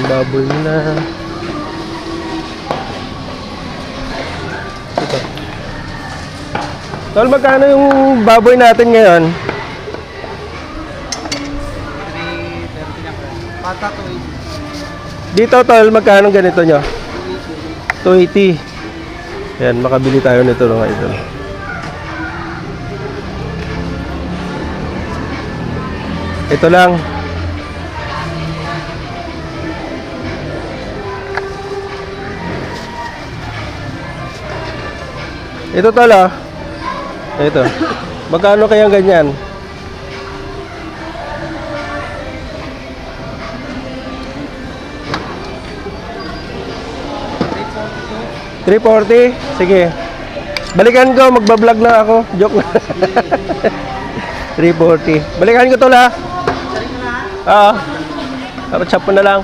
baboy nila. Ito. Tol, magkano yung baboy natin ngayon? 330 lang po. Pata to Dito, tol, magkano ganito nyo? 280. Yan, makabili tayo nito mga idol. Ito lang. Ito tol ah. Ito. Magkano kayang ganyan? $340? Sige. Balikan ko, magbablog na ako. Joke na. 340. Balikan ko tol ah. Oo. Tapos chop mo na lang.